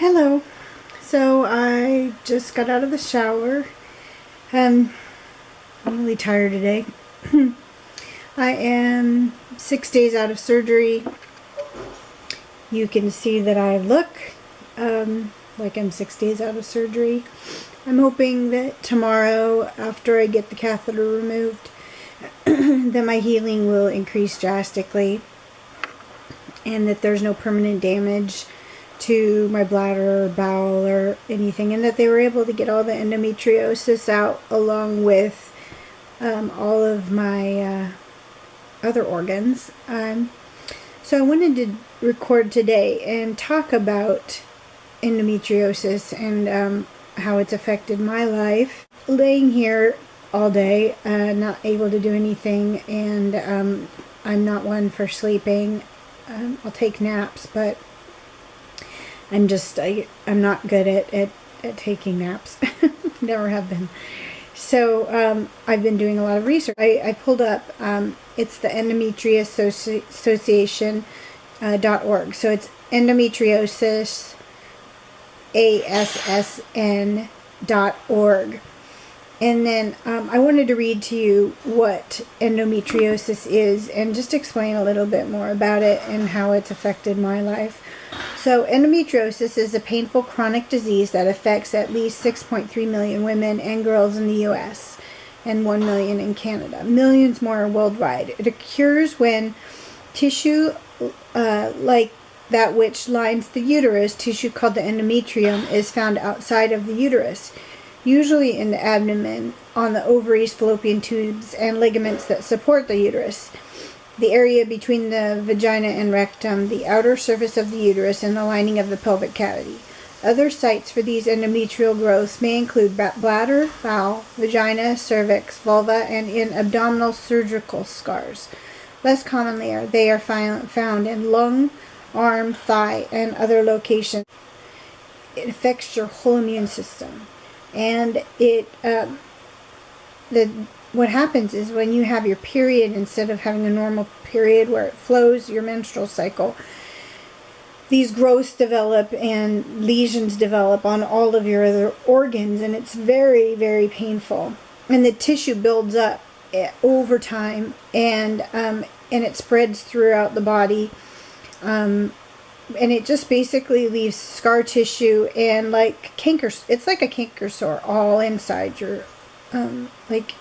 Hello. So I just got out of the shower. I'm really tired today. I am 6 days out of surgery. You can see that I look like I'm 6 days out of surgery. I'm hoping that tomorrow, after I get the catheter removed, that my healing will increase drastically and that there's no permanent damage to my bladder or bowel or anything, and that they were able to get all the endometriosis out along with all of my other organs. So I wanted to record today and talk about endometriosis and how it's affected my life. Laying here all day, not able to do anything, and I'm not one for sleeping. I'll take naps, but I'm not good at taking naps. Never have been. So I've been doing a lot of research. I pulled up, it's the Endometriosis Association.org. So it's endometriosis ASSN.org. And then I wanted to read to you what endometriosis is and just explain a little bit more about it and how it's affected my life. So endometriosis is a painful chronic disease that affects at least 6.3 million women and girls in the U.S. and 1 million in Canada. Millions more worldwide. It occurs when tissue like that which lines the uterus, tissue called the endometrium, is found outside of the uterus, usually in the abdomen, on the ovaries, fallopian tubes, and ligaments that support the uterus, the area between the vagina and rectum, the outer surface of the uterus, and the lining of the pelvic cavity. Other sites for these endometrial growths may include bladder, bowel, vagina, cervix, vulva, and in abdominal surgical scars. Less commonly, they are found in lung, arm, thigh, and other locations. It affects your whole immune system. And what happens is when you have your period, instead of having a normal period where it flows, your menstrual cycle, these growths develop and lesions develop on all of your other organs, and it's very, very painful. And the tissue builds up over time, and it spreads throughout the body. And it just basically leaves scar tissue and like canker. It's like a canker sore all inside your like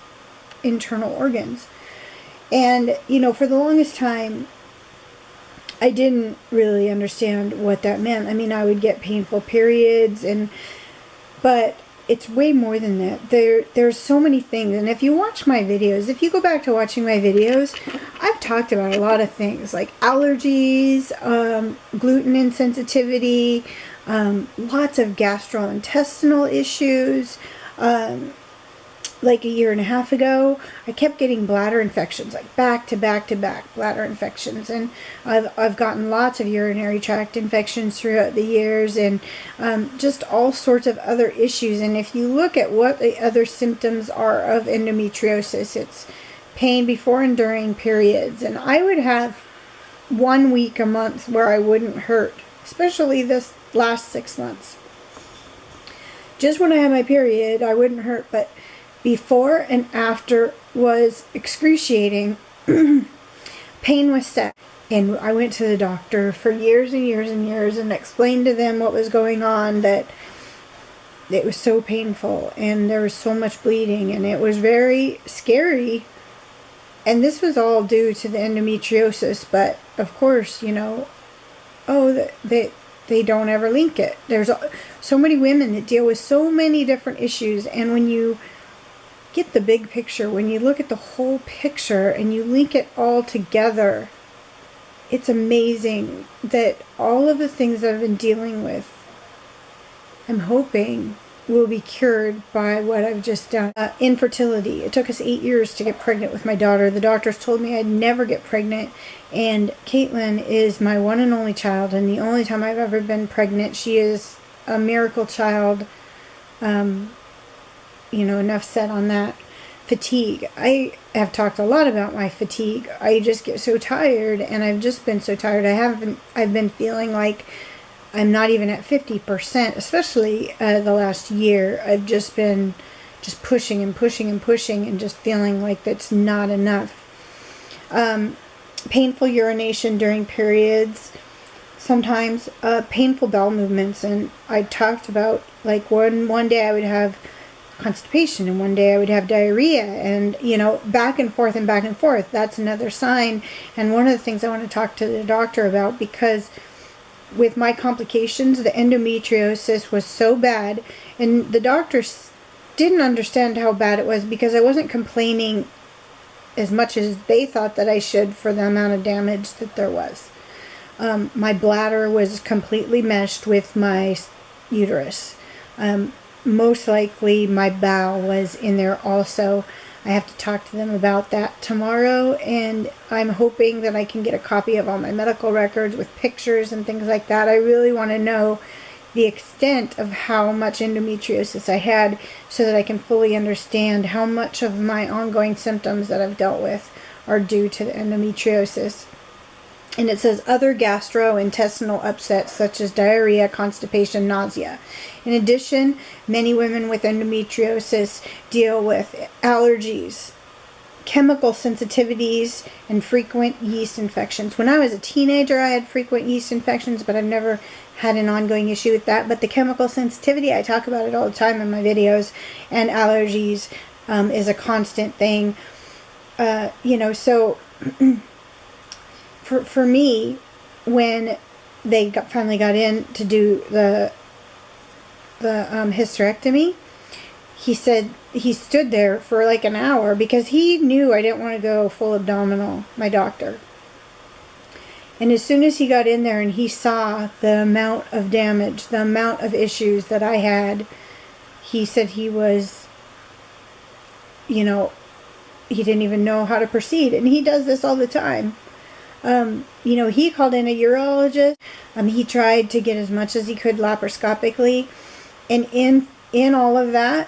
internal organs. And for the longest time, I didn't really understand what that meant. I mean, I would get painful periods, but it's way more than that. There's so many things. And if you watch my videos, if you go back to watching my videos, I've talked about a lot of things like allergies, gluten insensitivity, lots of gastrointestinal issues. Like a year and a half ago, I kept getting bladder infections, like back to back to back bladder infections, and I've gotten lots of urinary tract infections throughout the years, and just all sorts of other issues. And if you look at what the other symptoms are of endometriosis, it's pain before and during periods, and I would have 1 week a month where I wouldn't hurt, especially this last 6 months. Just when I had my period, I wouldn't hurt, but before and after was excruciating. Pain was set. And I went to the doctor for years and years and years and explained to them what was going on, that it was so painful and there was so much bleeding and it was very scary. And this was all due to the endometriosis, but of course, they don't ever link it. There's so many women that deal with so many different issues, and when you get the big picture, when you look at the whole picture and you link it all together, it's amazing that all of the things that I've been dealing with, I'm hoping will be cured by what I've just done. Infertility. It took us 8 years to get pregnant with my daughter. The doctors told me I'd never get pregnant, and Caitlin is my one and only child, and the only time I've ever been pregnant. She is a miracle child. Enough said on that. Fatigue. I have talked a lot about my fatigue. I just get so tired, and I've just been so tired. I've been feeling like I'm not even at 50%, especially the last year. I've just been pushing and pushing and pushing and just feeling like that's not enough. Painful urination during periods, sometimes painful bowel movements, and I talked about like one day I would have constipation and one day I would have diarrhea, and back and forth and back and forth. That's another sign, and one of the things I want to talk to the doctor about, because with my complications, the endometriosis was so bad, and the doctors didn't understand how bad it was because I wasn't complaining as much as they thought that I should for the amount of damage that there was. My bladder was completely meshed with my uterus. Most likely my bowel was in there also. I have to talk to them about that tomorrow, and I'm hoping that I can get a copy of all my medical records with pictures and things like that. I really want to know the extent of how much endometriosis I had so that I can fully understand how much of my ongoing symptoms that I've dealt with are due to the endometriosis. And it says other gastrointestinal upsets such as diarrhea, constipation, nausea. In addition, many women with endometriosis deal with allergies, chemical sensitivities, and frequent yeast infections. When I was a teenager, I had frequent yeast infections, but I've never had an ongoing issue with that. But the chemical sensitivity, I talk about it all the time in my videos, and allergies is a constant thing. So for me, when they finally got in to do the hysterectomy, he said he stood there for like an hour because he knew I didn't want to go full abdominal, my doctor. And as soon as he got in there and he saw the amount of damage, the amount of issues that I had, he said he was, he didn't even know how to proceed. And he does this all the time. He called in a urologist. He tried to get as much as he could laparoscopically. And in all of that,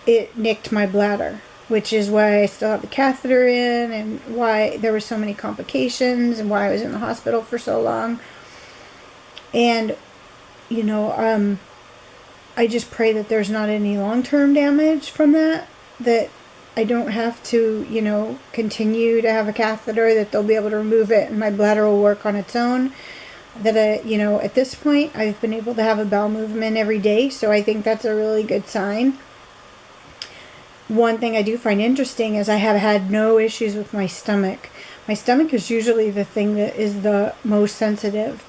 it nicked my bladder, which is why I still have the catheter in, and why there were so many complications, and why I was in the hospital for so long. And, I just pray that there's not any long-term damage from that I don't have to, continue to have a catheter, that they'll be able to remove it and my bladder will work on its own. That at this point, I've been able to have a bowel movement every day, so I think that's a really good sign. One thing I do find interesting is I have had no issues with my stomach. My stomach is usually the thing that is the most sensitive,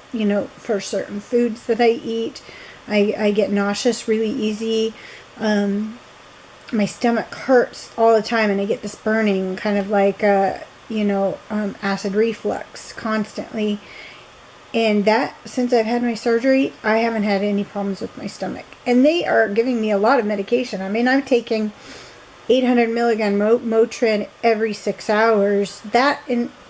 for certain foods that I eat. I get nauseous really easy. My stomach hurts all the time, and I get this burning, kind of like, acid reflux constantly. And that, since I've had my surgery, I haven't had any problems with my stomach. And they are giving me a lot of medication. I mean, I'm taking 800 milligram Motrin every 6 hours.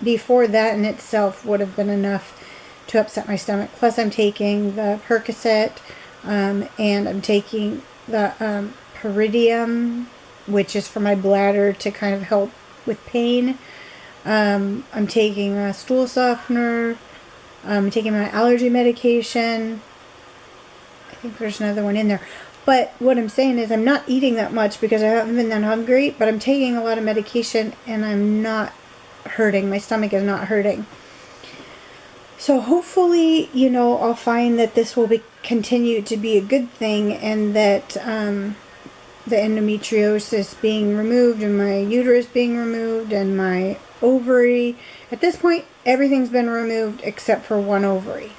Before that in itself would have been enough to upset my stomach. Plus, I'm taking the Percocet, and I'm taking the Pyridium, which is for my bladder to kind of help with pain. I'm taking a stool softener. I'm taking my allergy medication. I think there's another one in there. But what I'm saying is I'm not eating that much because I haven't been that hungry, but I'm taking a lot of medication and I'm not hurting. My stomach is not hurting. So hopefully, I'll find that this will continue to be a good thing, and that the endometriosis being removed and my uterus being removed and my ovary. At this point, everything's been removed except for one ovary.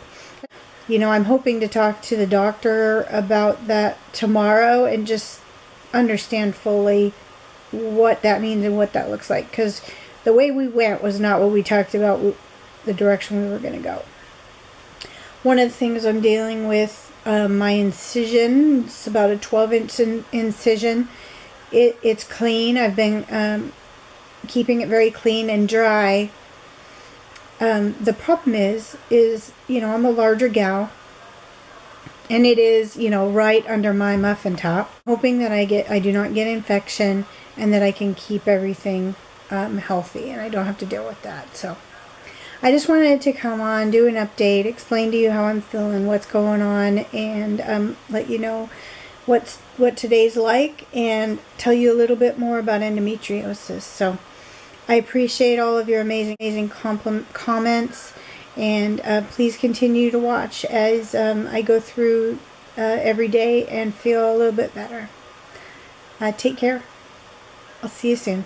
I'm hoping to talk to the doctor about that tomorrow and just understand fully what that means and what that looks like. Because the way we went was not what we talked about, the direction we were going to go. One of the things I'm dealing with, my incision, it's about a 12-inch incision. It's clean. I've been keeping it very clean and dry. The problem is I'm a larger gal, and it is, right under my muffin top. Hoping that I do not get infection, and that I can keep everything healthy, and I don't have to deal with that. So I just wanted to come on, do an update, explain to you how I'm feeling, what's going on, and let you know what today's like, and tell you a little bit more about endometriosis. So I appreciate all of your amazing comments, and please continue to watch as I go through every day and feel a little bit better. Take care. I'll see you soon.